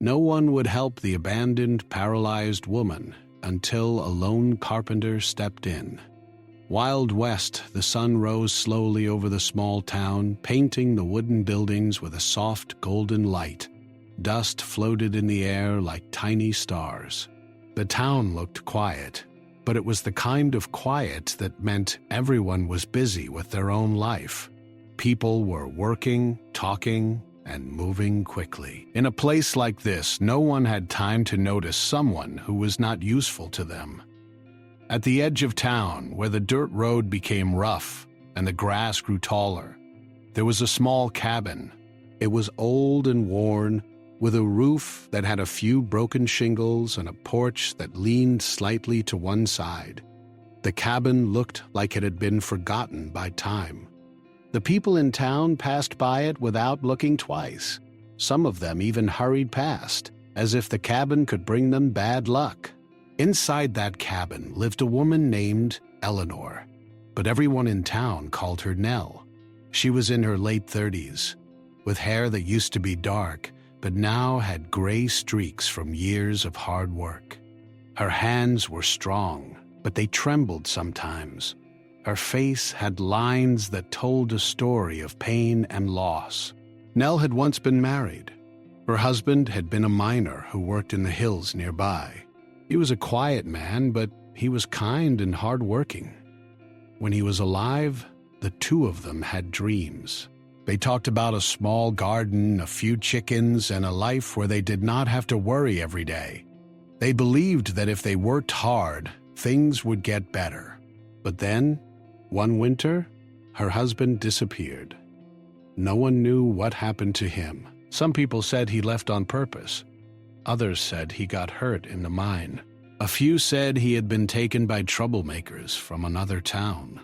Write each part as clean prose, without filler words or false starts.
No one would help the abandoned, paralyzed woman until a lone carpenter stepped in. Wild West, the sun rose slowly over the small town, painting the wooden buildings with a soft golden light. Dust floated in the air like tiny stars. The town looked quiet, but it was the kind of quiet that meant everyone was busy with their own life. People were working, talking, and moving quickly. In a place like this, no one had time to notice someone who was not useful to them. At the edge of town, where the dirt road became rough and the grass grew taller, there was a small cabin. It was old and worn, with a roof that had a few broken shingles and a porch that leaned slightly to one side. The cabin looked like it had been forgotten by time. The people in town passed by it without looking twice. Some of them even hurried past, as if the cabin could bring them bad luck. Inside that cabin lived a woman named Eleanor, but everyone in town called her Nell. She was in her late 30s, with hair that used to be dark, but now had gray streaks from years of hard work. Her hands were strong, but they trembled sometimes. Her face had lines that told a story of pain and loss. Nell had once been married. Her husband had been a miner who worked in the hills nearby. He was a quiet man, but he was kind and hardworking. When he was alive, the two of them had dreams. They talked about a small garden, a few chickens, and a life where they did not have to worry every day. They believed that if they worked hard, things would get better. But then, one winter, her husband disappeared. No one knew what happened to him. Some people said he left on purpose. Others said he got hurt in the mine. A few said he had been taken by troublemakers from another town.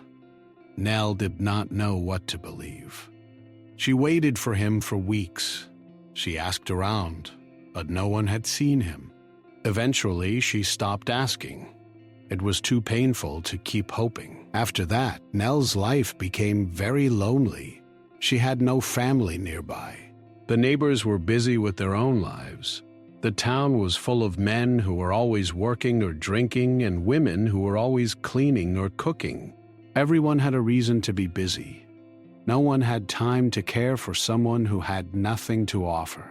Nell did not know what to believe. She waited for him for weeks. She asked around, but no one had seen him. Eventually, she stopped asking. It was too painful to keep hoping. After that, Nell's life became very lonely. She had no family nearby. The neighbors were busy with their own lives. The town was full of men who were always working or drinking and women who were always cleaning or cooking. Everyone had a reason to be busy. No one had time to care for someone who had nothing to offer.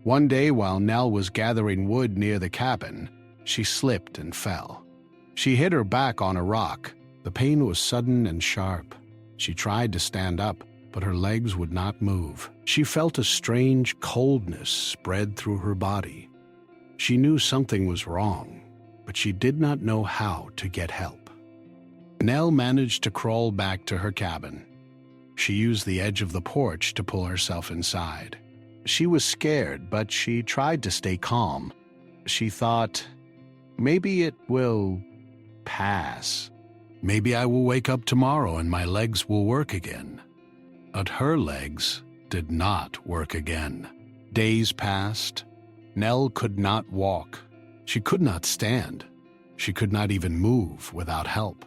One day, while Nell was gathering wood near the cabin, she slipped and fell. She hit her back on a rock. The pain was sudden and sharp. She tried to stand up, but her legs would not move. She felt a strange coldness spread through her body. She knew something was wrong, but she did not know how to get help. Nell managed to crawl back to her cabin. She used the edge of the porch to pull herself inside. She was scared, but she tried to stay calm. She thought, maybe it will pass. Maybe I will wake up tomorrow and my legs will work again. But her legs did not work again. Days passed. Nell could not walk. She could not stand. She could not even move without help.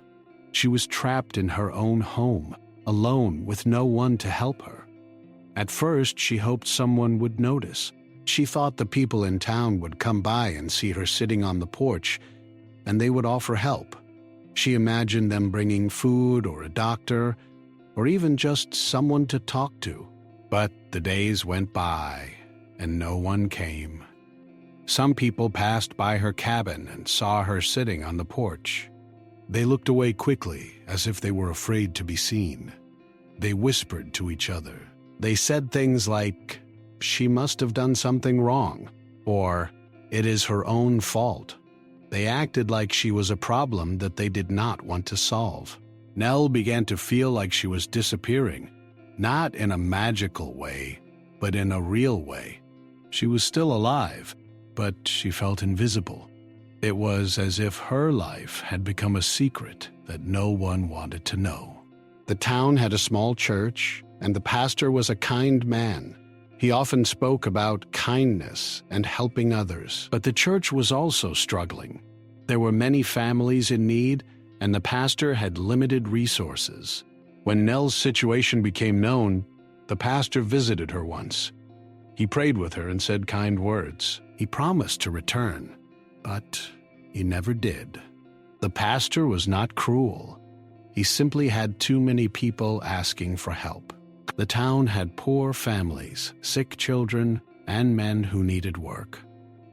She was trapped in her own home, alone with no one to help her. At first, she hoped someone would notice. She thought the people in town would come by and see her sitting on the porch, and they would offer help. She imagined them bringing food or a doctor, or even just someone to talk to. But the days went by, and no one came. Some people passed by her cabin and saw her sitting on the porch. They looked away quickly, as if they were afraid to be seen. They whispered to each other. They said things like, "She must have done something wrong," or "It is her own fault." They acted like she was a problem that they did not want to solve. Nell began to feel like she was disappearing, not in a magical way, but in a real way. She was still alive, but she felt invisible. It was as if her life had become a secret that no one wanted to know. The town had a small church, and the pastor was a kind man. He often spoke about kindness and helping others, but the church was also struggling. There were many families in need, and the pastor had limited resources. When Nell's situation became known, the pastor visited her once. He prayed with her and said kind words. He promised to return, but he never did. The pastor was not cruel. He simply had too many people asking for help. The town had poor families, sick children, and men who needed work.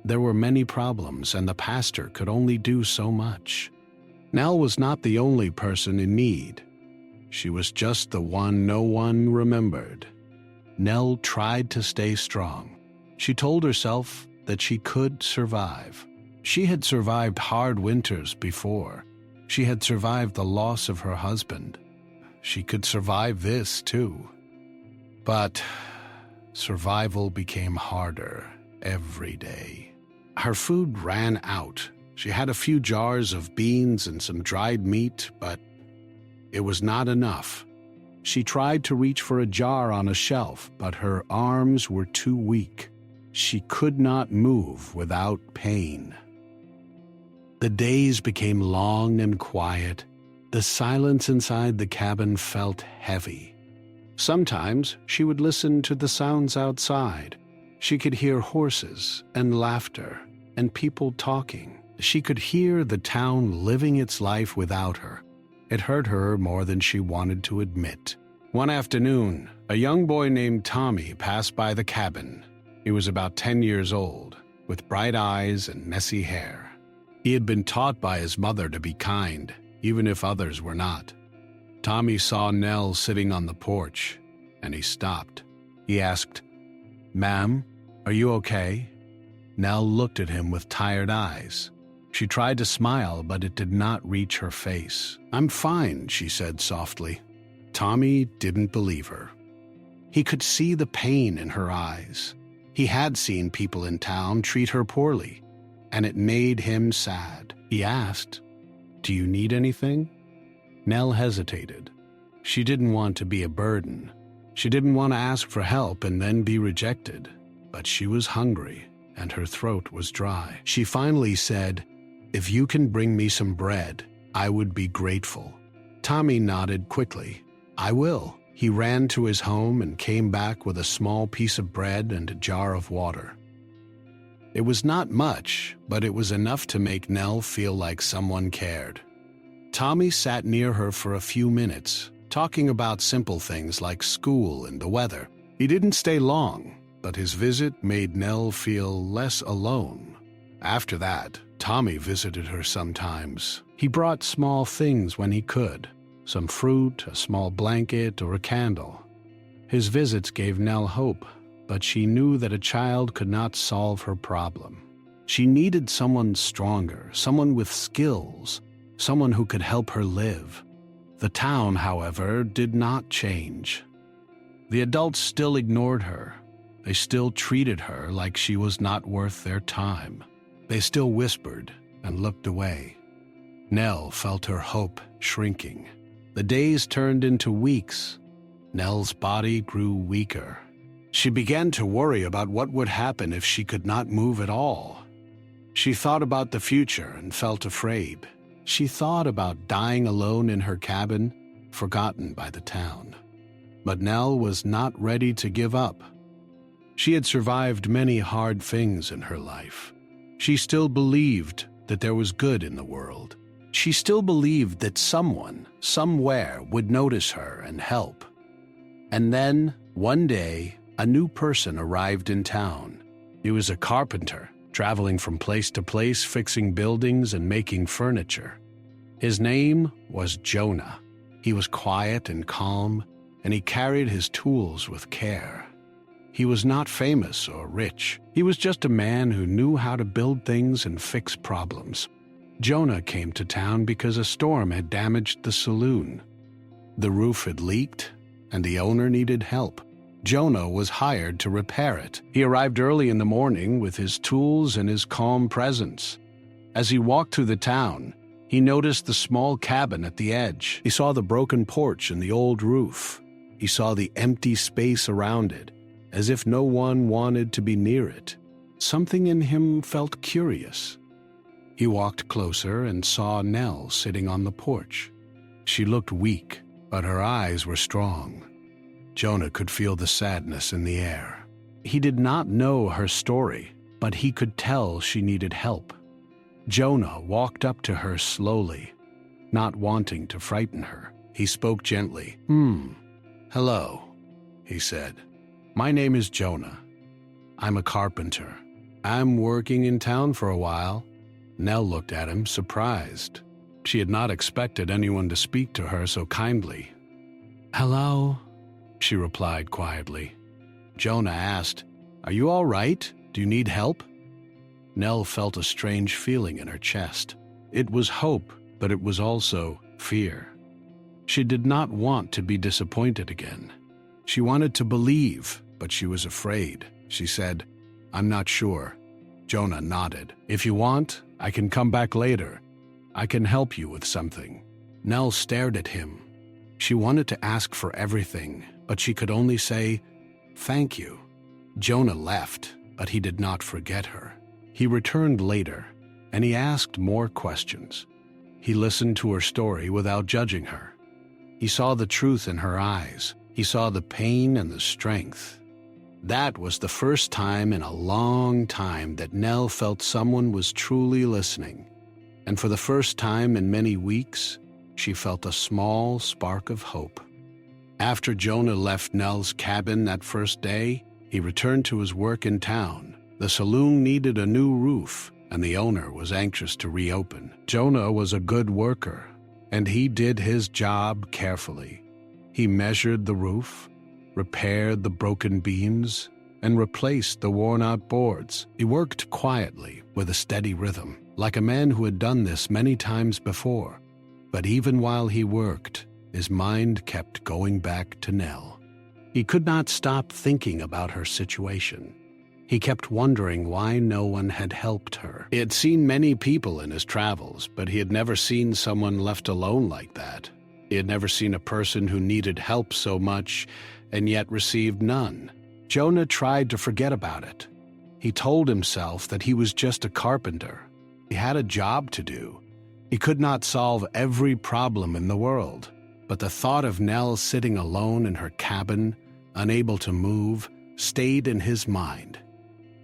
There were many problems, and the pastor could only do so much. Nell was not the only person in need. She was just the one no one remembered. Nell tried to stay strong. She told herself that she could survive. She had survived hard winters before. She had survived the loss of her husband. She could survive this too. But survival became harder every day. Her food ran out. She had a few jars of beans and some dried meat, but it was not enough. She tried to reach for a jar on a shelf, but her arms were too weak. She could not move without pain. The days became long and quiet. The silence inside the cabin felt heavy. Sometimes she would listen to the sounds outside. She could hear horses and laughter and people talking. She could hear the town living its life without her. It hurt her more than she wanted to admit. One afternoon, a young boy named Tommy passed by the cabin. He was about 10 years old, with bright eyes and messy hair. He had been taught by his mother to be kind, even if others were not. Tommy saw Nell sitting on the porch, and he stopped. He asked, "Ma'am, are you okay?" Nell looked at him with tired eyes. She tried to smile, but it did not reach her face. "I'm fine," she said softly. Tommy didn't believe her. He could see the pain in her eyes. He had seen people in town treat her poorly, and it made him sad. He asked, "Do you need anything?" Nell hesitated. She didn't want to be a burden. She didn't want to ask for help and then be rejected. But she was hungry, and her throat was dry. She finally said, "If you can bring me some bread, I would be grateful." Tommy nodded quickly. "I will." He ran to his home and came back with a small piece of bread and a jar of water. It was not much, but it was enough to make Nell feel like someone cared. Tommy sat near her for a few minutes, talking about simple things like school and the weather. He didn't stay long, but his visit made Nell feel less alone. After that, Tommy visited her sometimes. He brought small things when he could, some fruit, a small blanket, or a candle. His visits gave Nell hope, but she knew that a child could not solve her problem. She needed someone stronger, someone with skills, someone who could help her live. The town, however, did not change. The adults still ignored her. They still treated her like she was not worth their time. They still whispered and looked away. Nell felt her hope shrinking. The days turned into weeks. Nell's body grew weaker. She began to worry about what would happen if she could not move at all. She thought about the future and felt afraid. She thought about dying alone in her cabin, forgotten by the town. But Nell was not ready to give up. She had survived many hard things in her life. She still believed that there was good in the world. She still believed that someone, somewhere, would notice her and help. And then, one day, a new person arrived in town. He was a carpenter, traveling from place to place, fixing buildings and making furniture. His name was Jonah. He was quiet and calm, and he carried his tools with care. He was not famous or rich. He was just a man who knew how to build things and fix problems. Jonah came to town because a storm had damaged the saloon. The roof had leaked, and the owner needed help. Jonah was hired to repair it. He arrived early in the morning with his tools and his calm presence. As he walked through the town, he noticed the small cabin at the edge. He saw the broken porch and the old roof. He saw the empty space around it, as if no one wanted to be near it. Something in him felt curious. He walked closer and saw Nell sitting on the porch. She looked weak, but her eyes were strong. Jonah could feel the sadness in the air. He did not know her story. but he could tell she needed help. Jonah walked up to her slowly, not wanting to frighten her. He spoke gently. Hello, he said. My name is Jonah. I'm a carpenter. I'm working in town for a while. Nell looked at him, surprised. She had not expected anyone to speak to her so kindly. Hello, she replied quietly. Jonah asked, Are you all right? Do you need help? Nell felt a strange feeling in her chest. It was hope, but it was also fear. She did not want to be disappointed again. She wanted to believe, but she was afraid. She said, I'm not sure. Jonah nodded. If you want, I can come back later. I can help you with something. Nell stared at him. She wanted to ask for everything, but she could only say, Thank you. Jonah left, but he did not forget her. He returned later, and he asked more questions. He listened to her story without judging her. He saw the truth in her eyes. He saw the pain and the strength. That was the first time in a long time that Nell felt someone was truly listening. And for the first time in many weeks, she felt a small spark of hope. After Jonah left Nell's cabin that first day, he returned to his work in town. The saloon needed a new roof, and the owner was anxious to reopen. Jonah was a good worker, and he did his job carefully. He measured the roof, repaired the broken beams, and replaced the worn-out boards. He worked quietly, with a steady rhythm, like a man who had done this many times before. But even while he worked, his mind kept going back to Nell. He could not stop thinking about her situation. He kept wondering why no one had helped her. He had seen many people in his travels, but he had never seen someone left alone like that. He had never seen a person who needed help so much and yet received none. Jonah tried to forget about it. He told himself that he was just a carpenter. He had a job to do. He could not solve every problem in the world. But the thought of Nell sitting alone in her cabin, unable to move, stayed in his mind.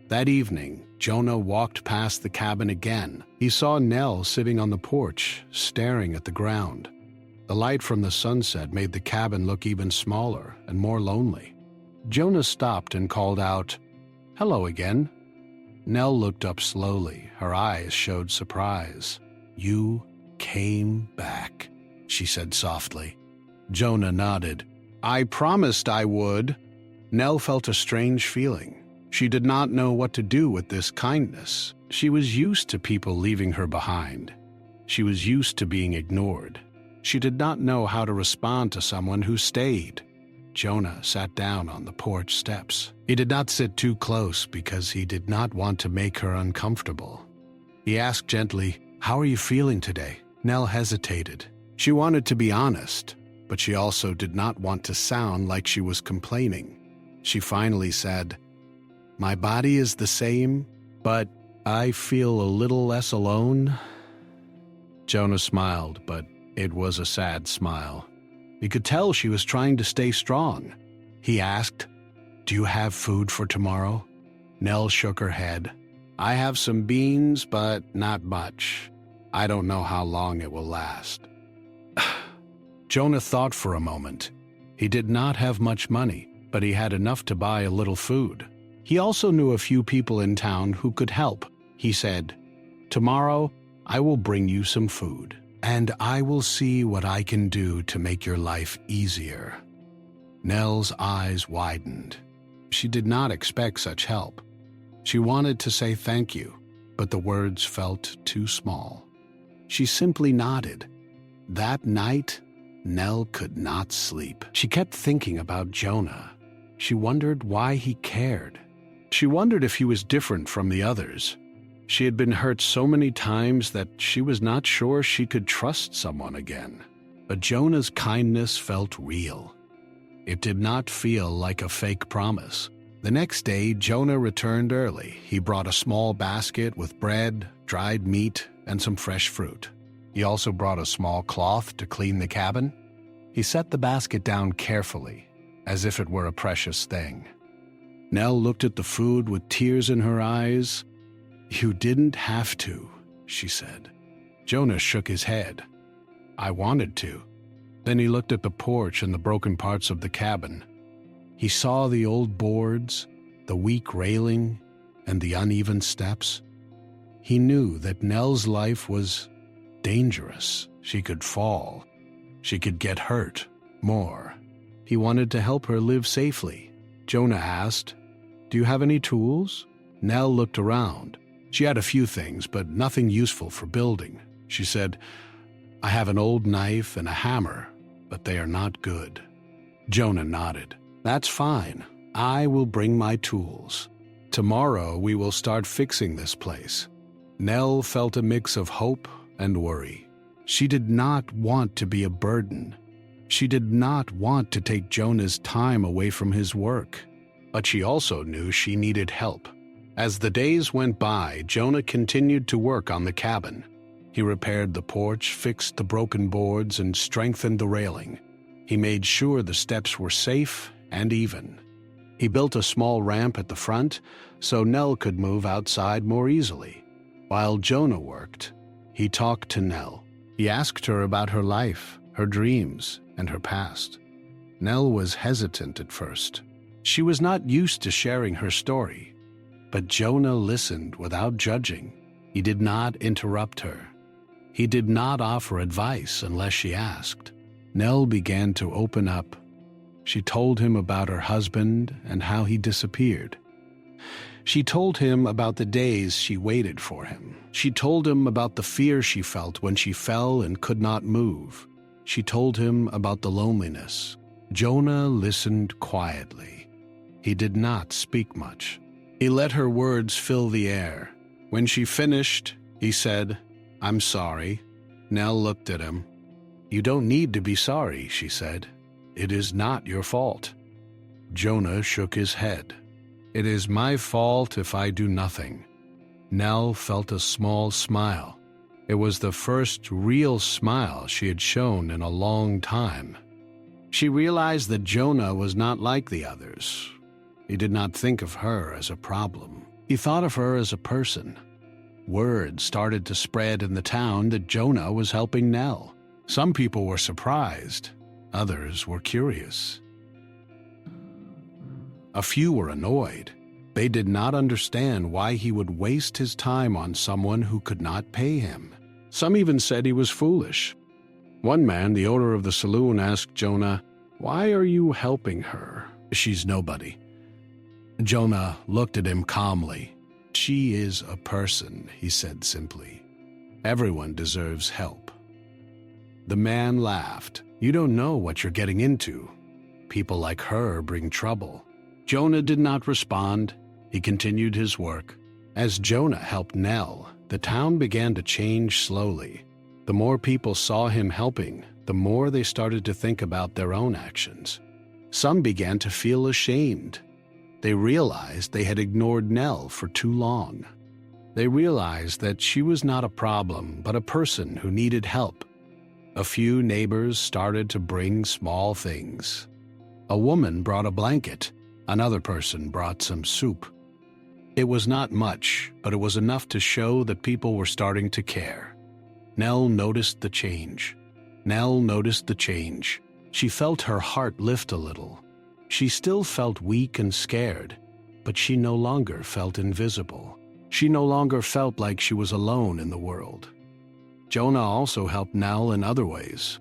That evening, Jonah walked past the cabin again. He saw Nell sitting on the porch, staring at the ground. The light from the sunset made the cabin look even smaller and more lonely. Jonah stopped and called out, "Hello again." Nell looked up slowly. Her eyes showed surprise. "You came back," she said softly. Jonah nodded. "I promised I would." Nell felt a strange feeling. She did not know what to do with this kindness. She was used to people leaving her behind. She was used to being ignored. She did not know how to respond to someone who stayed. Jonah sat down on the porch steps. He did not sit too close because he did not want to make her uncomfortable. He asked gently, "How are you feeling today?" Nell hesitated. She wanted to be honest, but she also did not want to sound like she was complaining. She finally said, "My body is the same, but I feel a little less alone." Jonah smiled, but it was a sad smile. He could tell she was trying to stay strong. He asked, "Do you have food for tomorrow?" Nell shook her head. "I have some beans, but not much. I don't know how long it will last." Jonah thought for a moment. He did not have much money, but he had enough to buy a little food. He also knew a few people in town who could help. He said, "Tomorrow, I will bring you some food, and I will see what I can do to make your life easier." Nell's eyes widened. She did not expect such help. She wanted to say thank you, but the words felt too small. She simply nodded. That night, Nell could not sleep. She kept thinking about Jonah. She wondered why he cared. She wondered if he was different from the others. She had been hurt so many times that she was not sure she could trust someone again. But Jonah's kindness felt real. It did not feel like a fake promise. The next day, Jonah returned early. He brought a small basket with bread, dried meat, and some fresh fruit. He also brought a small cloth to clean the cabin. He set the basket down carefully, as if it were a precious thing. Nell looked at the food with tears in her eyes. "You didn't have to," she said. Jonah shook his head. "I wanted to." Then he looked at the porch and the broken parts of the cabin. He saw the old boards, the weak railing, and the uneven steps. He knew that Nell's life was dangerous. She could fall. She could get hurt more. He wanted to help her live safely. Jonah asked, "Do you have any tools?" Nell looked around. She had a few things, but nothing useful for building. She said, "I have an old knife and a hammer, but they are not good." Jonah nodded. "That's fine. I will bring my tools. Tomorrow we will start fixing this place." Nell felt a mix of hope and worry. She did not want to be a burden. She did not want to take Jonah's time away from his work. But she also knew she needed help. As the days went by, Jonah continued to work on the cabin. He repaired the porch, fixed the broken boards, and strengthened the railing. He made sure the steps were safe and even. He built a small ramp at the front so Nell could move outside more easily. While Jonah worked, he talked to Nell. He asked her about her life, her dreams, and her past. Nell was hesitant at first. She was not used to sharing her story, but Jonah listened without judging. He did not interrupt her. He did not offer advice unless she asked. Nell began to open up. She told him about her husband and how he disappeared. She told him about the days she waited for him. She told him about the fear she felt when she fell and could not move. She told him about the loneliness. Jonah listened quietly. He did not speak much. He let her words fill the air. When she finished, he said, "I'm sorry." Nell looked at him. "You don't need to be sorry," she said. "It is not your fault." Jonah shook his head. "It is my fault if I do nothing." Nell felt a small smile. It was the first real smile she had shown in a long time. She realized that Jonah was not like the others. He did not think of her as a problem. He thought of her as a person. Word started to spread in the town that Jonah was helping Nell. Some people were surprised. Others were curious. A few were annoyed. They did not understand why he would waste his time on someone who could not pay him. Some even said he was foolish. One man, the owner of the saloon, asked Jonah, "Why are you helping her? She's nobody." Jonah looked at him calmly. "She is a person," he said simply. "Everyone deserves help." The man laughed. "You don't know what you're getting into. People like her bring trouble." Jonah did not respond. He continued his work. As Jonah helped Nell, the town began to change slowly. The more people saw him helping, the more they started to think about their own actions. Some began to feel ashamed. They realized they had ignored Nell for too long. They realized that she was not a problem, but a person who needed help. A few neighbors started to bring small things. A woman brought a blanket. Another person brought some soup. It was not much, but it was enough to show that people were starting to care. Nell noticed the change. Nell noticed the change. She felt her heart lift a little. She still felt weak and scared, but she no longer felt invisible. She no longer felt like she was alone in the world. Jonah also helped Nell in other ways.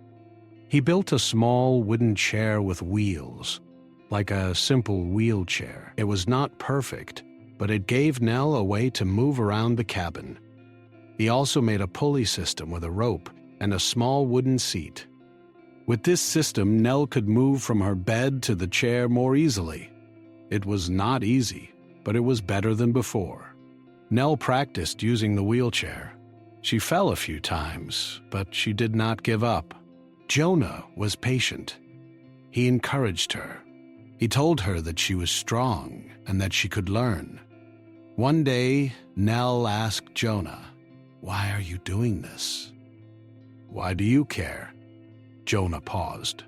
He built a small wooden chair with wheels, like a simple wheelchair. It was not perfect, but it gave Nell a way to move around the cabin. He also made a pulley system with a rope and a small wooden seat. With this system, Nell could move from her bed to the chair more easily. It was not easy, but it was better than before. Nell practiced using the wheelchair. She fell a few times, but she did not give up. Jonah was patient. He encouraged her. He told her that she was strong and that she could learn. One day, Nell asked Jonah, "Why are you doing this?" "Why do you care?" Jonah paused.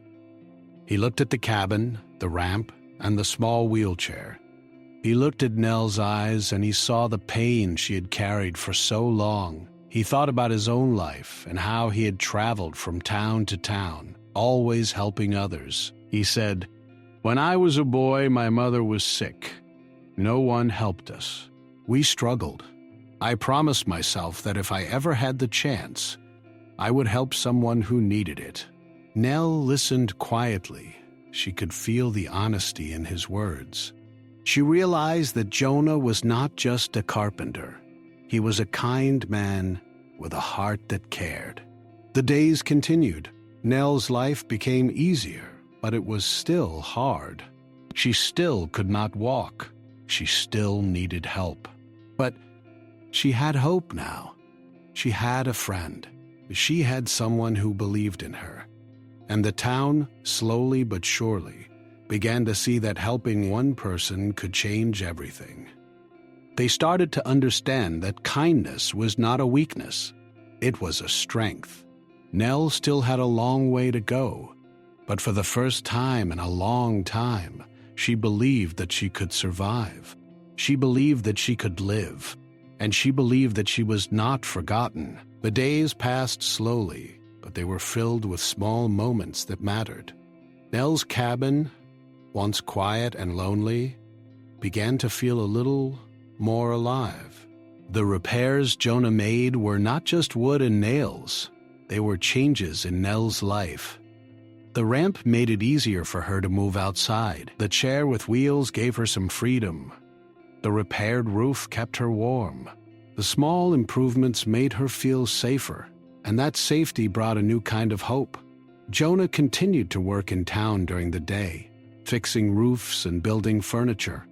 He looked at the cabin, the ramp, and the small wheelchair. He looked at Nell's eyes and he saw the pain she had carried for so long. He thought about his own life and how he had traveled from town to town, always helping others. He said, "When I was a boy, my mother was sick. No one helped us. We struggled. I promised myself that if I ever had the chance, I would help someone who needed it." Nell listened quietly. She could feel the honesty in his words. She realized that Jonah was not just a carpenter. He was a kind man with a heart that cared. The days continued. Nell's life became easier, but it was still hard. She still could not walk. She still needed help. But she had hope now. She had a friend. She had someone who believed in her. And the town, slowly but surely, began to see that helping one person could change everything. They started to understand that kindness was not a weakness. It was a strength. Nell still had a long way to go, but for the first time in a long time, she believed that she could survive. She believed that she could live, and she believed that she was not forgotten. The days passed slowly, but they were filled with small moments that mattered. Nell's cabin, once quiet and lonely, began to feel a little more alive. The repairs Jonah made were not just wood and nails. They were changes in Nell's life. The ramp made it easier for her to move outside. The chair with wheels gave her some freedom. The repaired roof kept her warm. The small improvements made her feel safer, and that safety brought a new kind of hope. Jonah continued to work in town during the day, fixing roofs and building furniture.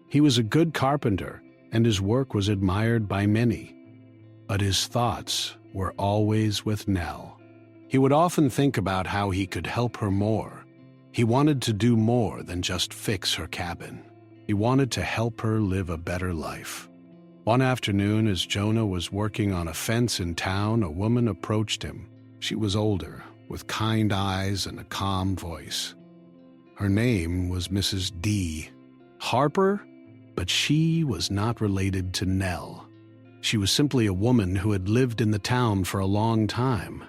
He was a good carpenter, and his work was admired by many. But his thoughts were always with Nell. He would often think about how he could help her more. He wanted to do more than just fix her cabin. He wanted to help her live a better life. One afternoon, as Jonah was working on a fence in town, a woman approached him. She was older, with kind eyes and a calm voice. Her name was Mrs. D. Harper, but she was not related to Nell. She was simply a woman who had lived in the town for a long time.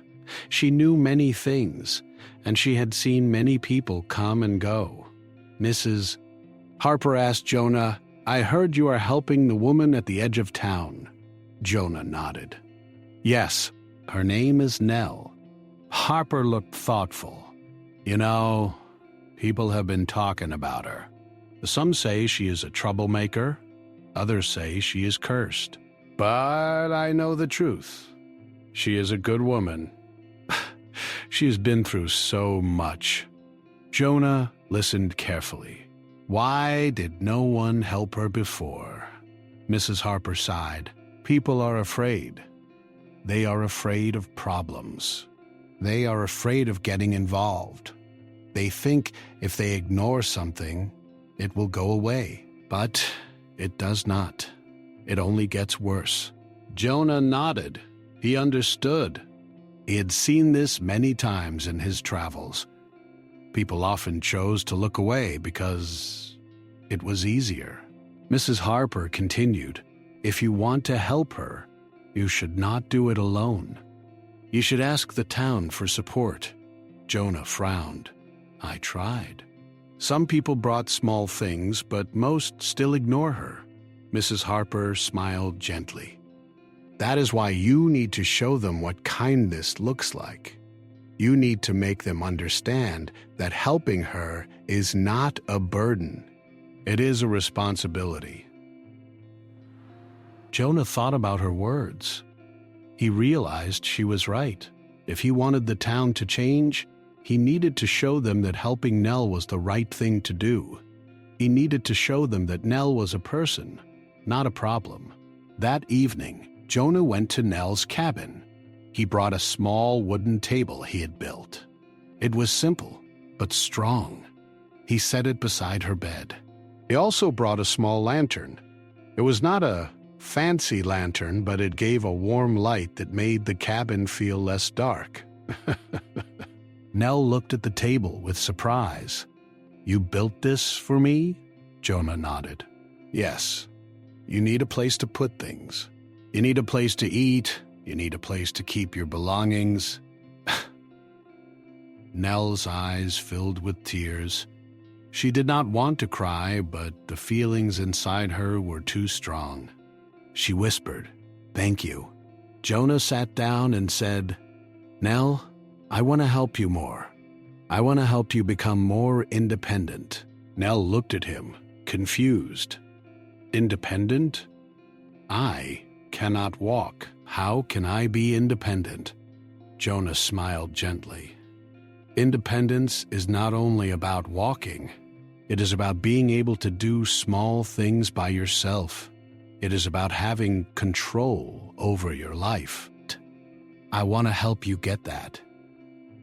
She knew many things, and she had seen many people come and go. Mrs. Harper asked Jonah, "I heard you are helping the woman at the edge of town." Jonah nodded. "Yes, her name is Nell." Harper looked thoughtful. "You know, people have been talking about her. Some say she is a troublemaker. Others say she is cursed. But I know the truth. She is a good woman. She has been through so much." Jonah listened carefully. Why did no one help her before? Mrs. Harper sighed. People are afraid. They are afraid of problems. They are afraid of getting involved. They think if they ignore something, it will go away. But it does not. It only gets worse. Jonah nodded. He understood. He had seen this many times in his travels. People often chose to look away because it was easier. Mrs. Harper continued, "If you want to help her, you should not do it alone. You should ask the town for support." Jonah frowned. "I tried. Some people brought small things, but most still ignore her." Mrs. Harper smiled gently. "That is why you need to show them what kindness looks like. You need to make them understand that helping her is not a burden. It is a responsibility." Jonah thought about her words. He realized she was right. If he wanted the town to change, he needed to show them that helping Nell was the right thing to do. He needed to show them that Nell was a person, not a problem. That evening, Jonah went to Nell's cabin. He brought a small wooden table he had built. It was simple, but strong. He set it beside her bed. He also brought a small lantern. It was not a fancy lantern, but it gave a warm light that made the cabin feel less dark. Nell looked at the table with surprise. "You built this for me?" Jonah nodded. Yes, you need a place to put things. You need a place to eat. You need a place to keep your belongings. Nell's eyes filled with tears. She did not want to cry, but the feelings inside her were too strong. She whispered, "Thank you." Jonah sat down and said, "Nell, I want to help you more. I want to help you become more independent." Nell looked at him, confused. Independent? I cannot walk. How can I be independent? Jonah smiled gently. Independence is not only about walking. It is about being able to do small things by yourself. It is about having control over your life. I want to help you get that.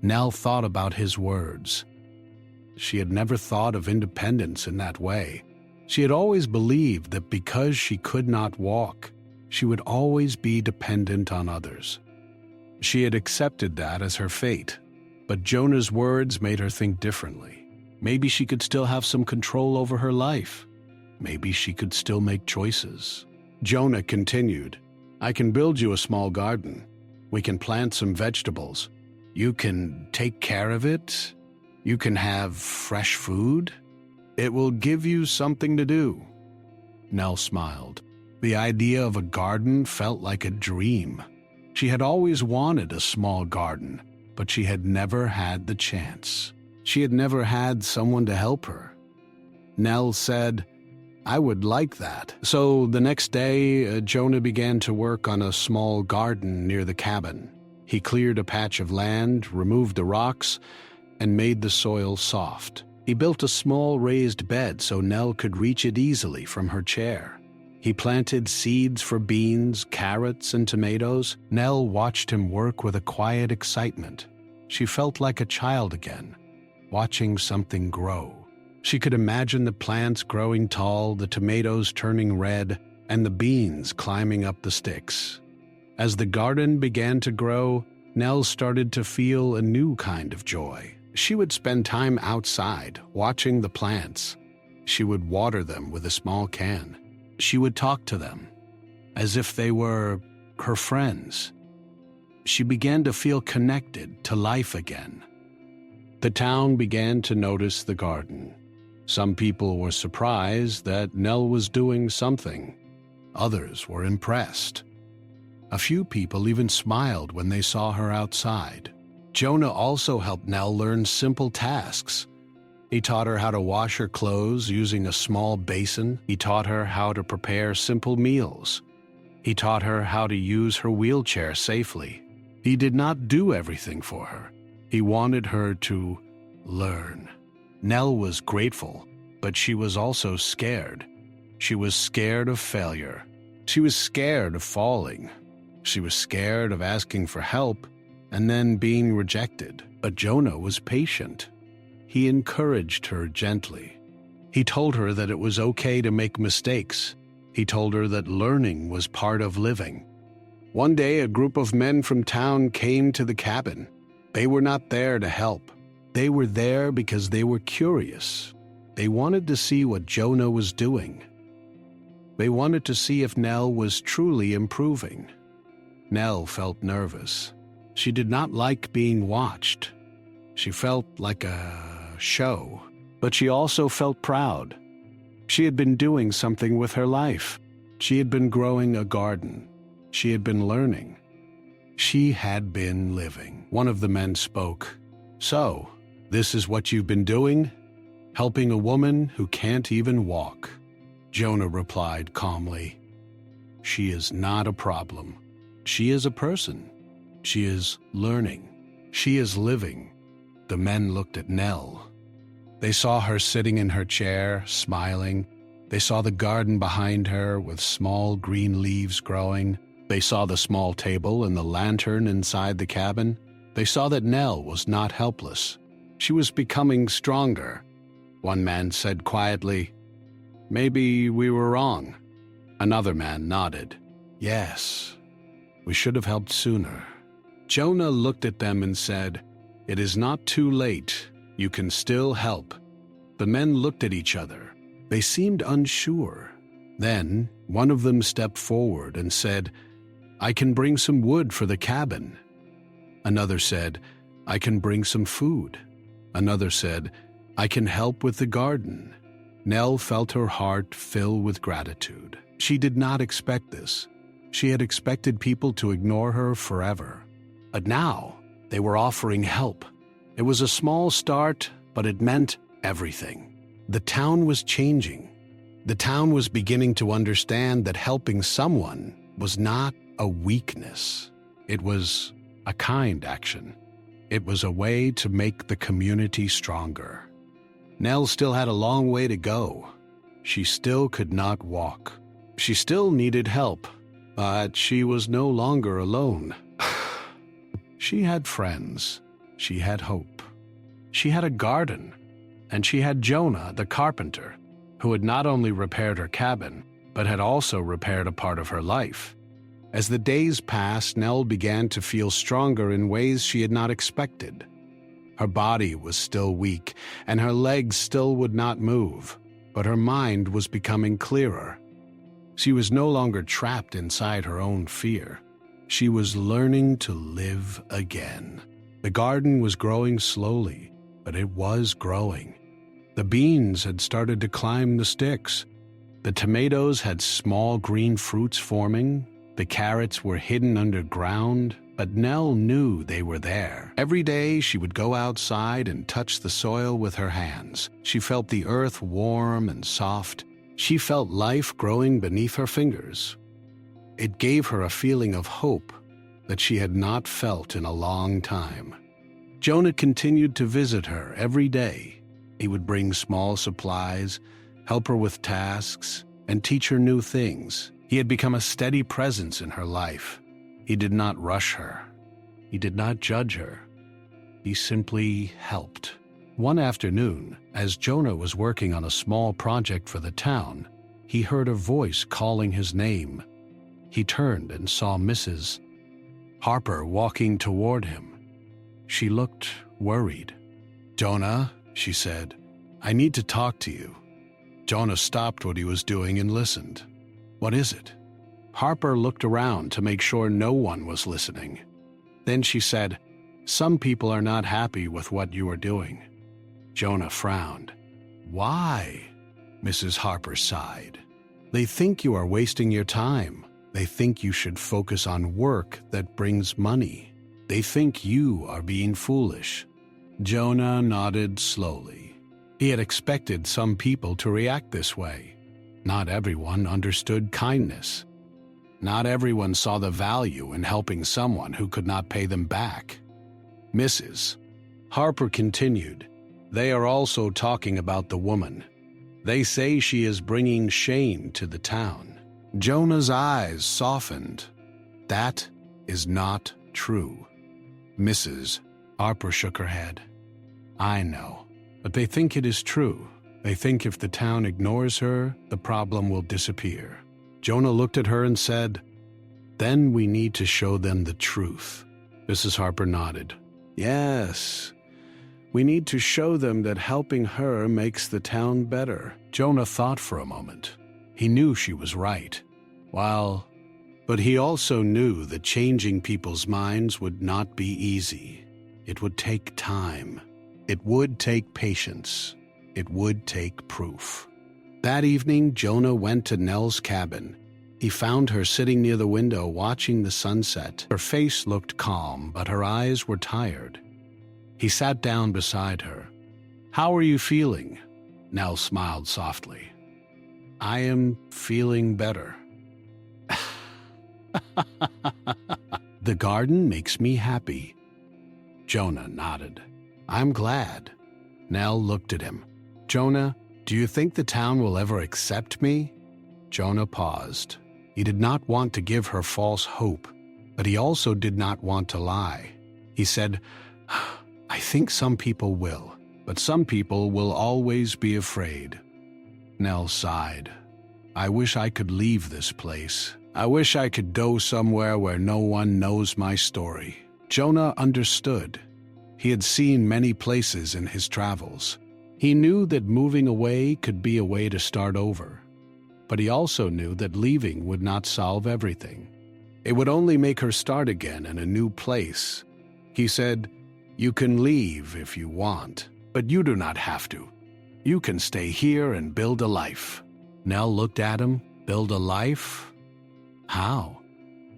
Nell thought about his words. She had never thought of independence in that way. She had always believed that because she could not walk, she would always be dependent on others. She had accepted that as her fate, but Jonah's words made her think differently. Maybe she could still have some control over her life. Maybe she could still make choices. Jonah continued, "I can build you a small garden. We can plant some vegetables. You can take care of it. You can have fresh food. It will give you something to do." Nell smiled. The idea of a garden felt like a dream. She had always wanted a small garden, but she had never had the chance. She had never had someone to help her. Nell said, "I would like that." So the next day, Jonah began to work on a small garden near the cabin. He cleared a patch of land, removed the rocks, and made the soil soft. He built a small raised bed so Nell could reach it easily from her chair. He planted seeds for beans, carrots, and tomatoes. Nell watched him work with a quiet excitement. She felt like a child again, watching something grow. She could imagine the plants growing tall, the tomatoes turning red, and the beans climbing up the sticks. As the garden began to grow, Nell started to feel a new kind of joy. She would spend time outside, watching the plants. She would water them with a small can. She would talk to them, as if they were her friends. She began to feel connected to life again. The town began to notice the garden. Some people were surprised that Nell was doing something. Others were impressed. A few people even smiled when they saw her outside. Jonah also helped Nell learn simple tasks. He taught her how to wash her clothes using a small basin. He taught her how to prepare simple meals. He taught her how to use her wheelchair safely. He did not do everything for her. He wanted her to learn. Nell was grateful, but she was also scared. She was scared of failure. She was scared of falling. She was scared of asking for help and then being rejected. But Jonah was patient. He encouraged her gently. He told her that it was okay to make mistakes. He told her that learning was part of living. One day, a group of men from town came to the cabin. They were not there to help. They were there because they were curious. They wanted to see what Jonah was doing. They wanted to see if Nell was truly improving. Nell felt nervous. She did not like being watched. She felt like a show, but she also felt proud. She had been doing something with her life. She had been growing a garden. She had been learning. She had been living. One of the men spoke. "So, this is what you've been doing? Helping a woman who can't even walk?" Jonah replied calmly, "She is not a problem. She is a person. She is learning. She is living." The men looked at Nell. They saw her sitting in her chair, smiling. They saw the garden behind her with small green leaves growing. They saw the small table and the lantern inside the cabin. They saw that Nell was not helpless. She was becoming stronger. One man said quietly, "Maybe we were wrong." Another man nodded. "Yes, we should have helped sooner." Jonah looked at them and said, "It is not too late. You can still help." The men looked at each other. They seemed unsure. Then one of them stepped forward and said, "I can bring some wood for the cabin." Another said, "I can bring some food." Another said, "I can help with the garden." Nell felt her heart fill with gratitude. She did not expect this. She had expected people to ignore her forever. But now, they were offering help. It was a small start, but it meant everything. The town was changing. The town was beginning to understand that helping someone was not a weakness. It was a kind action. It was a way to make the community stronger. Nell still had a long way to go. She still could not walk. She still needed help, but she was no longer alone. She had friends. She had hope. She had a garden, and she had Jonah, the carpenter, who had not only repaired her cabin, but had also repaired a part of her life. As the days passed, Nell began to feel stronger in ways she had not expected. Her body was still weak, and her legs still would not move, but her mind was becoming clearer. She was no longer trapped inside her own fear. She was learning to live again. The garden was growing slowly, but it was growing. The beans had started to climb the sticks. The tomatoes had small green fruits forming. The carrots were hidden underground, but Nell knew they were there. Every day she would go outside and touch the soil with her hands. She felt the earth warm and soft. She felt life growing beneath her fingers. It gave her a feeling of hope that she had not felt in a long time. Jonah continued to visit her every day. He would bring small supplies, help her with tasks, and teach her new things. He had become a steady presence in her life. He did not rush her. He did not judge her. He simply helped. One afternoon, as Jonah was working on a small project for the town, he heard a voice calling his name. He turned and saw Mrs. Harper walking toward him. She looked worried. "Jonah," she said, "I need to talk to you." Jonah stopped what he was doing and listened. "What is it?" Harper looked around to make sure no one was listening. Then she said, "Some people are not happy with what you are doing." Jonah frowned. "Why?" Mrs. Harper sighed. "They think you are wasting your time. They think you should focus on work that brings money. They think you are being foolish." Jonah nodded slowly. He had expected some people to react this way. Not everyone understood kindness. Not everyone saw the value in helping someone who could not pay them back. Mrs. Harper continued, "They are also talking about the woman. They say she is bringing shame to the town." Jonah's eyes softened. "That is not true." Mrs. Harper shook her head. "I know, but they think it is true. They think if the town ignores her, the problem will disappear." Jonah looked at her and said, "Then we need to show them the truth." Mrs. Harper nodded. "Yes, we need to show them that helping her makes the town better." Jonah thought for a moment. He knew she was right. But he also knew that changing people's minds would not be easy. It would take time. It would take patience. It would take proof. That evening, Jonah went to Nell's cabin. He found her sitting near the window watching the sunset. Her face looked calm, but her eyes were tired. He sat down beside her. "How are you feeling?" Nell smiled softly. "I am feeling better." "The garden makes me happy." Jonah nodded. "I'm glad." Nell looked at him. "Jonah, do you think the town will ever accept me?" Jonah paused. He did not want to give her false hope, but he also did not want to lie. He said, "I think some people will, but some people will always be afraid." Nell sighed. "I wish I could leave this place. I wish I could go somewhere where no one knows my story." Jonah understood. He had seen many places in his travels. He knew that moving away could be a way to start over. but he also knew that leaving would not solve everything. It would only make her start again in a new place. He said, "You can leave if you want, but you do not have to. You can stay here and build a life." Nell looked at him. "Build a life? How?"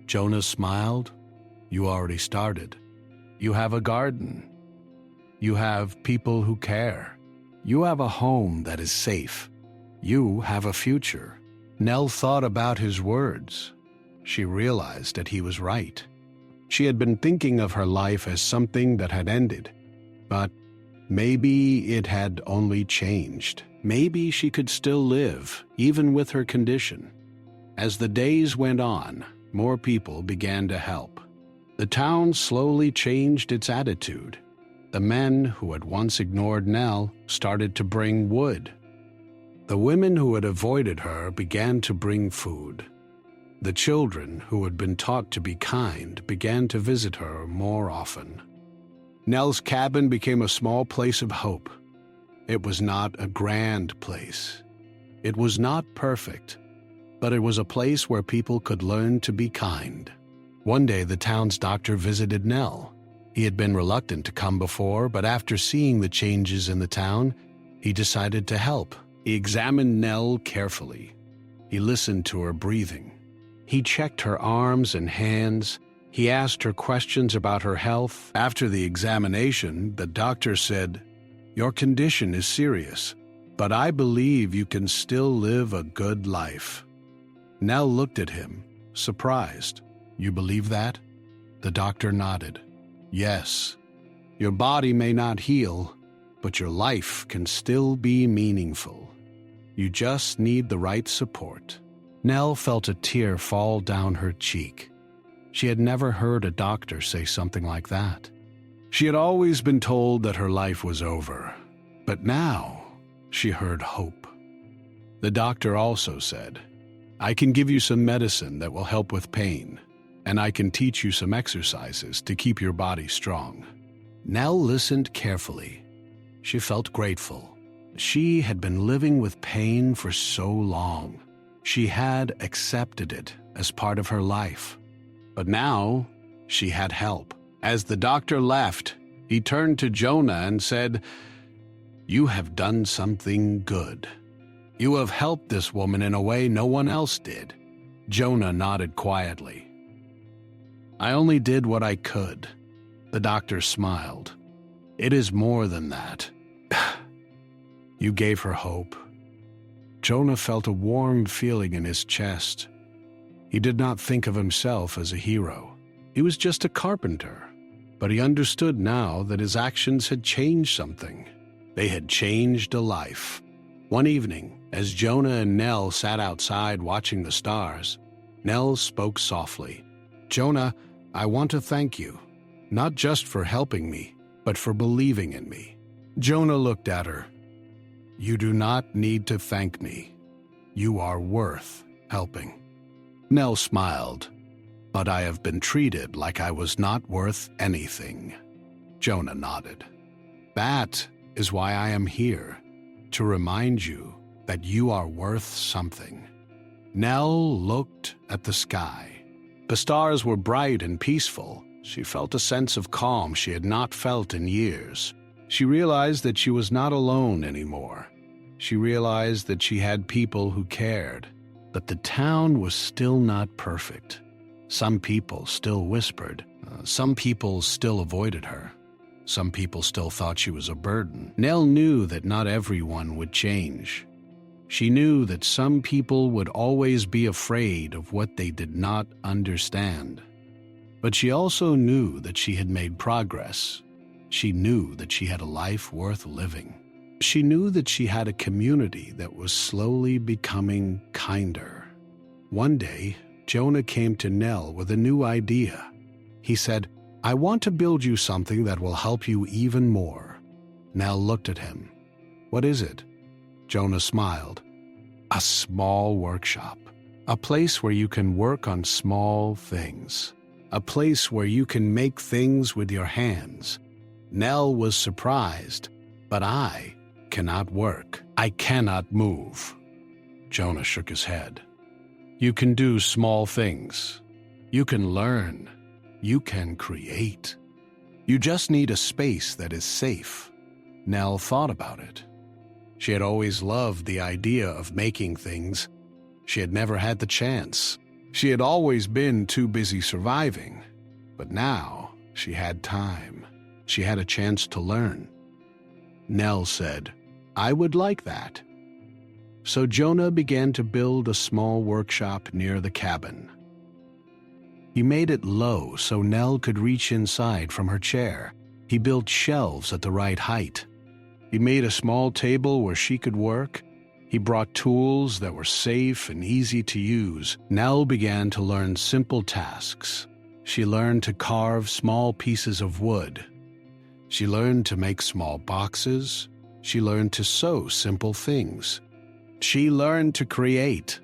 Jonah smiled. "You already started. You have a garden. You have people who care. You have a home that is safe. You have a future." Nell thought about his words. She realized that he was right. She had been thinking of her life as something that had ended, but maybe it had only changed. Maybe she could still live, even with her condition. As the days went on, more people began to help. The town slowly changed its attitude. The men who had once ignored Nell started to bring wood. The women who had avoided her began to bring food. The children who had been taught to be kind began to visit her more often. Nell's cabin became a small place of hope. It was not a grand place. It was not perfect, but it was a place where people could learn to be kind. One day, the town's doctor visited Nell. He had been reluctant to come before, but after seeing the changes in the town, he decided to help. He examined Nell carefully. He listened to her breathing. He checked her arms and hands. He asked her questions about her health. After the examination, the doctor said, "Your condition is serious, but I believe you can still live a good life." Nell looked at him, surprised. "You believe that?" The doctor nodded. "Yes. Your body may not heal, but your life can still be meaningful. You just need the right support." Nell felt a tear fall down her cheek. She had never heard a doctor say something like that. She had always been told that her life was over, but now she heard hope. The doctor also said, "I can give you some medicine that will help with pain, and I can teach you some exercises to keep your body strong." Nell listened carefully. She felt grateful. She had been living with pain for so long. She had accepted it as part of her life. But now she had help. As the doctor left, he turned to Jonah and said, "You have done something good. You have helped this woman in a way no one else did." Jonah nodded quietly. "I only did what I could." The doctor smiled. "It is more than that. You gave her hope." Jonah felt a warm feeling in his chest. He did not think of himself as a hero. He was just a carpenter. But he understood now that his actions had changed something. They had changed a life. One evening, as Jonah and Nell sat outside watching the stars, Nell spoke softly. "Jonah, I want to thank you, not just for helping me, but for believing in me." Jonah looked at her. "You do not need to thank me. You are worth helping." Nell smiled. "But I have been treated like I was not worth anything." Jonah nodded. "That is why I am here, to remind you that you are worth something." Nell looked at the sky. The stars were bright and peaceful. She felt a sense of calm she had not felt in years. She realized that she was not alone anymore. She realized that she had people who cared. But the town was still not perfect. Some people still whispered. Some people still avoided her. Some people still thought she was a burden. Nell knew that not everyone would change. She knew that some people would always be afraid of what they did not understand. But she also knew that she had made progress. She knew that she had a life worth living. She knew that she had a community that was slowly becoming kinder. One day, Jonah came to Nell with a new idea. He said, "I want to build you something that will help you even more." Nell looked at him. "What is it?" Jonah smiled. "A small workshop. A place where you can work on small things. A place where you can make things with your hands." Nell was surprised. "But I cannot work. I cannot move." Jonah shook his head. You can do small things. You can learn. You can create. You just need a space that is safe. Nell thought about it. She had always loved the idea of making things. She had never had the chance. She had always been too busy surviving. But now she had time. She had a chance to learn. Nell said, I would like that. So Jonah began to build a small workshop near the cabin. He made it low so Nell could reach inside from her chair. He built shelves at the right height. He made a small table where she could work. He brought tools that were safe and easy to use. Nell began to learn simple tasks. She learned to carve small pieces of wood. She learned to make small boxes. She learned to sew simple things. She learned to create.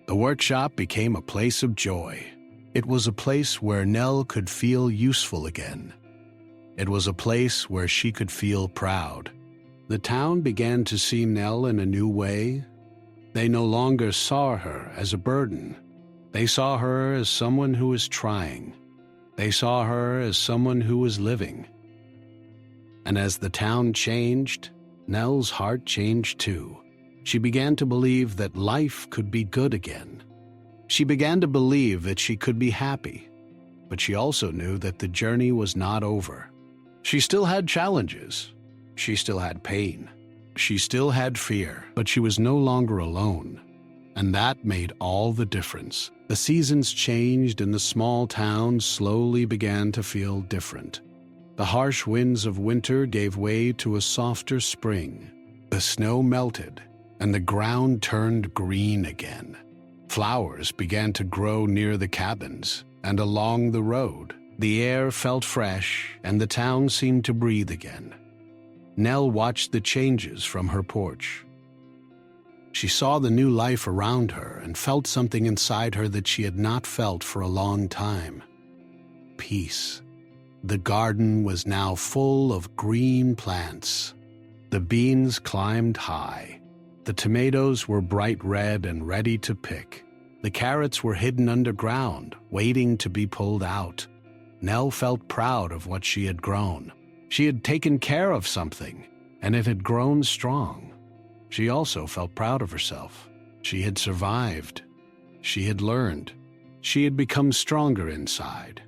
The workshop became a place of joy. It was a place where Nell could feel useful again. It was a place where she could feel proud. The town began to see Nell in a new way. They no longer saw her as a burden. They saw her as someone who was trying. They saw her as someone who was living. And as the town changed, Nell's heart changed too. She began to believe that life could be good again. She began to believe that she could be happy. But she also knew that the journey was not over. She still had challenges. She still had pain. She still had fear, but she was no longer alone. And that made all the difference. The seasons changed and the small town slowly began to feel different. The harsh winds of winter gave way to a softer spring. The snow melted, and the ground turned green again. Flowers began to grow near the cabins and along the road. The air felt fresh, and the town seemed to breathe again. Nell watched the changes from her porch. She saw the new life around her and felt something inside her that she had not felt for a long time. Peace. The garden was now full of green plants. The beans climbed high. The tomatoes were bright red and ready to pick. The carrots were hidden underground, waiting to be pulled out. Nell felt proud of what she had grown. She had taken care of something, and it had grown strong. She also felt proud of herself. She had survived. She had learned. She had become stronger inside.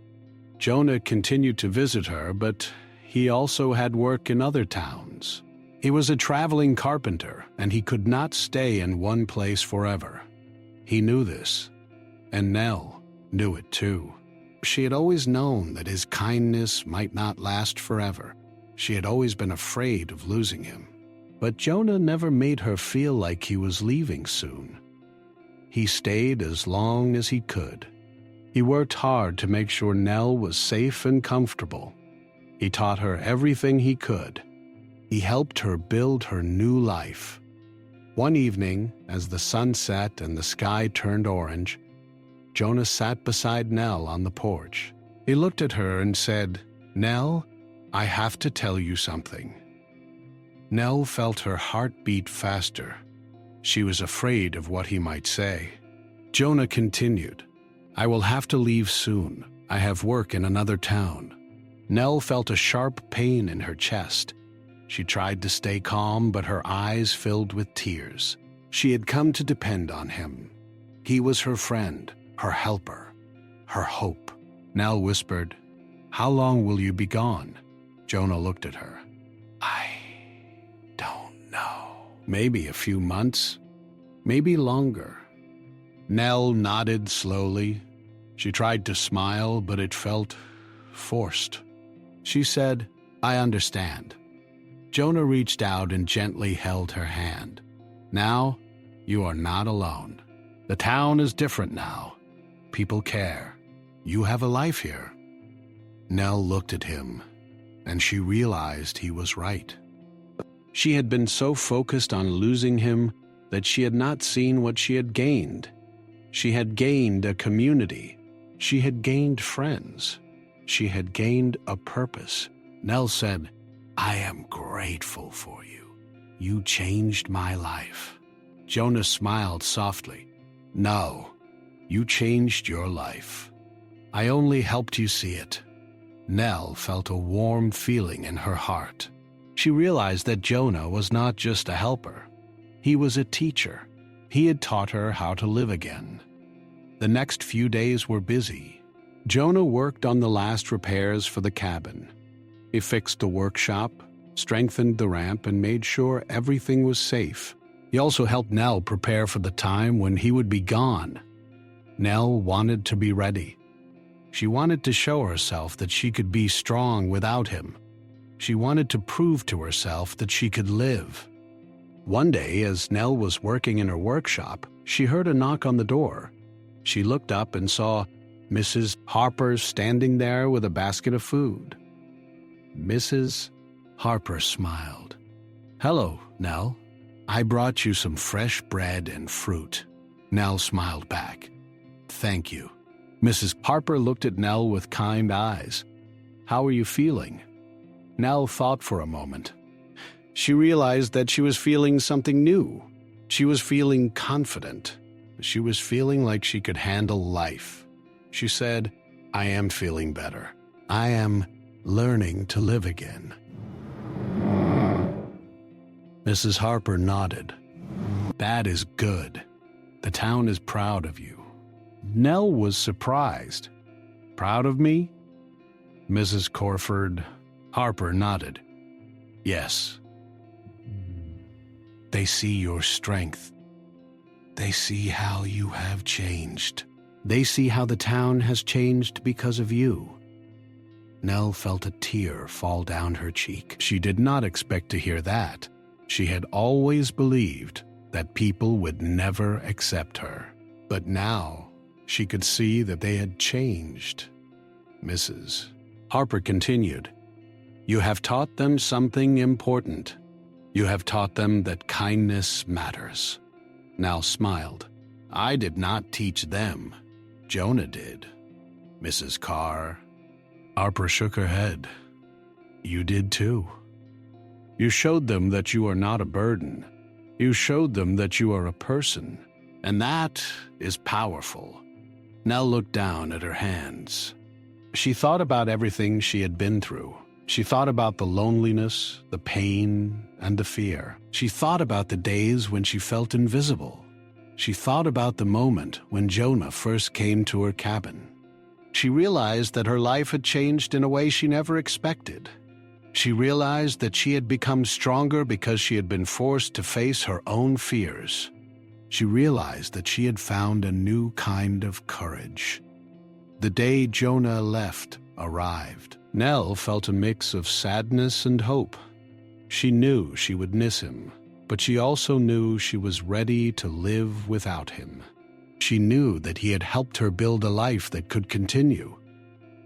Jonah continued to visit her, but he also had work in other towns. He was a traveling carpenter, and he could not stay in one place forever. He knew this, and Nell knew it too. She had always known that his kindness might not last forever. She had always been afraid of losing him. But Jonah never made her feel like he was leaving soon. He stayed as long as he could. He worked hard to make sure Nell was safe and comfortable. He taught her everything he could. He helped her build her new life. One evening, as the sun set and the sky turned orange, Jonah sat beside Nell on the porch. He looked at her and said, "Nell, I have to tell you something." Nell felt her heart beat faster. She was afraid of what he might say. Jonah continued, "I will have to leave soon. I have work in another town." Nell felt a sharp pain in her chest. She tried to stay calm, but her eyes filled with tears. She had come to depend on him. He was her friend, her helper, her hope. Nell whispered, "How long will you be gone?" Jonah looked at her. "I don't know. Maybe a few months, maybe longer." Nell nodded slowly. She tried to smile, but it felt forced. She said, "I understand." Jonah reached out and gently held her hand. "Now, you are not alone. The town is different now. People care. You have a life here." Nell looked at him, and she realized he was right. She had been so focused on losing him that she had not seen what she had gained. She had gained a community. She had gained friends. She had gained a purpose. Nell said, "I am grateful for you. You changed my life." Jonah smiled softly. No, you changed your life. I only helped you see it. Nell felt a warm feeling in her heart. She realized that Jonah was not just a helper. He was a teacher. He had taught her how to live again. The next few days were busy. Jonah worked on the last repairs for the cabin. He fixed the workshop, strengthened the ramp, and made sure everything was safe. He also helped Nell prepare for the time when he would be gone. Nell wanted to be ready. She wanted to show herself that she could be strong without him. She wanted to prove to herself that she could live. One day, as Nell was working in her workshop, she heard a knock on the door. She looked up and saw Mrs. Harper standing there with a basket of food. Mrs. Harper smiled. "Hello, Nell. I brought you some fresh bread and fruit." Nell smiled back. "Thank you." Mrs. Harper looked at Nell with kind eyes. "How are you feeling?" Nell thought for a moment. She realized that she was feeling something new. She was feeling confident. She was feeling like she could handle life. She said, "I am feeling better. I am learning to live again." Mrs. Harper nodded. "That is good. The town is proud of you." Nell was surprised. "Proud of me?" Mrs. Harper nodded. "Yes. They see your strength. They see how you have changed. They see how the town has changed because of you." Nell felt a tear fall down her cheek. She did not expect to hear that. She had always believed that people would never accept her. But now she could see that they had changed. Mrs. Harper continued, "You have taught them something important. You have taught them that kindness matters." Nell smiled. "I did not teach them. Jonah did." Mrs. Harper shook her head. "You did too. You showed them that you are not a burden. You showed them that you are a person. And that is powerful." Nell looked down at her hands. She thought about everything she had been through. She thought about the loneliness, the pain, and the fear. She thought about the days when she felt invisible. She thought about the moment when Jonah first came to her cabin. She realized that her life had changed in a way she never expected. She realized that she had become stronger because she had been forced to face her own fears. She realized that she had found a new kind of courage. The day Jonah left arrived. Nell felt a mix of sadness and hope. She knew she would miss him, but she also knew she was ready to live without him. She knew that he had helped her build a life that could continue.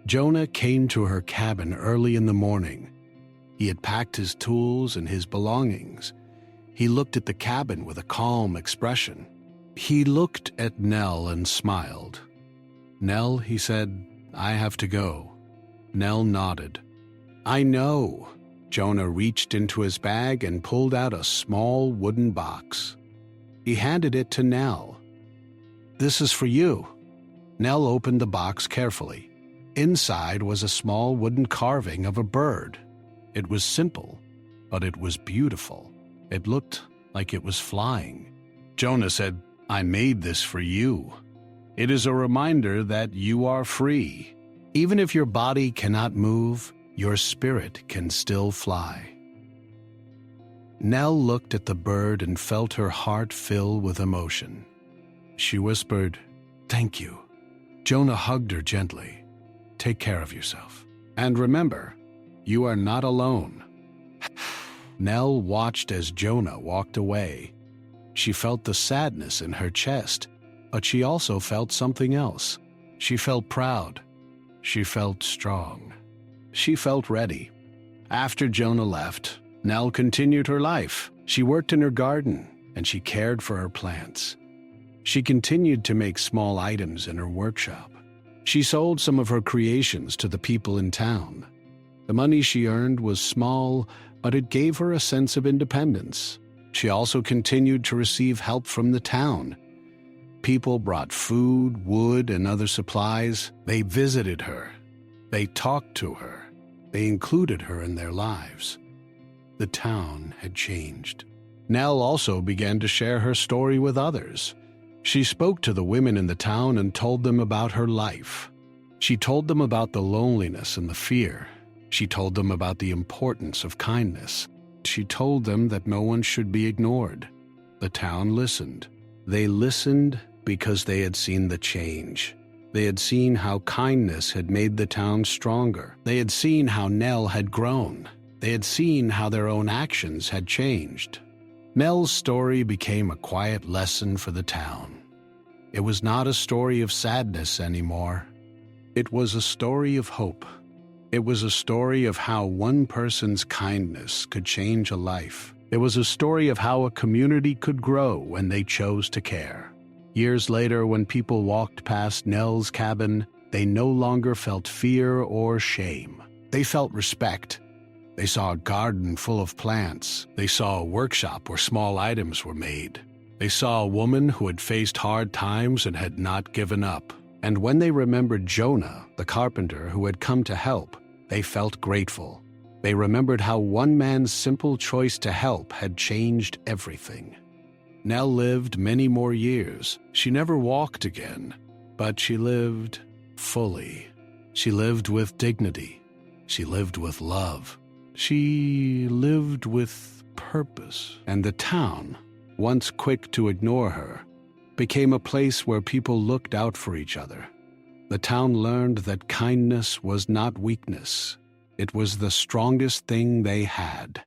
Jonah came to her cabin early in the morning. He had packed his tools and his belongings. He looked at the cabin with a calm expression. He looked at Nell and smiled. "Nell," he said, "I have to go." Nell nodded. "I know." Jonah reached into his bag and pulled out a small wooden box. He handed it to Nell. "This is for you." Nell opened the box carefully. Inside was a small wooden carving of a bird. It was simple, but it was beautiful. It looked like it was flying. Jonah said, "I made this for you. It is a reminder that you are free. Even if your body cannot move, your spirit can still fly." Nell looked at the bird and felt her heart fill with emotion. She whispered, "Thank you." Jonah hugged her gently. "Take care of yourself. And remember, you are not alone." Nell watched as Jonah walked away. She felt the sadness in her chest, but she also felt something else. She felt proud. She felt strong. She felt ready. After Jonah left, Nell continued her life. She worked in her garden, and she cared for her plants. She continued to make small items in her workshop. She sold some of her creations to the people in town. The money she earned was small, but it gave her a sense of independence. She also continued to receive help from the town. People brought food, wood, and other supplies. They visited her. They talked to her. They included her in their lives. The town had changed. Nell also began to share her story with others. She spoke to the women in the town and told them about her life. She told them about the loneliness and the fear. She told them about the importance of kindness. She told them that no one should be ignored. The town listened. They listened because they had seen the change. They had seen how kindness had made the town stronger. They had seen how Nell had grown. They had seen how their own actions had changed. Nell's story became a quiet lesson for the town. It was not a story of sadness anymore. It was a story of hope. It was a story of how one person's kindness could change a life. It was a story of how a community could grow when they chose to care. Years later, when people walked past Nell's cabin, they no longer felt fear or shame. They felt respect. They saw a garden full of plants. They saw a workshop where small items were made. They saw a woman who had faced hard times and had not given up. And when they remembered Jonah, the carpenter who had come to help, they felt grateful. They remembered how one man's simple choice to help had changed everything. Nell lived many more years. She never walked again, but she lived fully. She lived with dignity. She lived with love. She lived with purpose. And the town, once quick to ignore her, became a place where people looked out for each other. The town learned that kindness was not weakness. It was the strongest thing they had.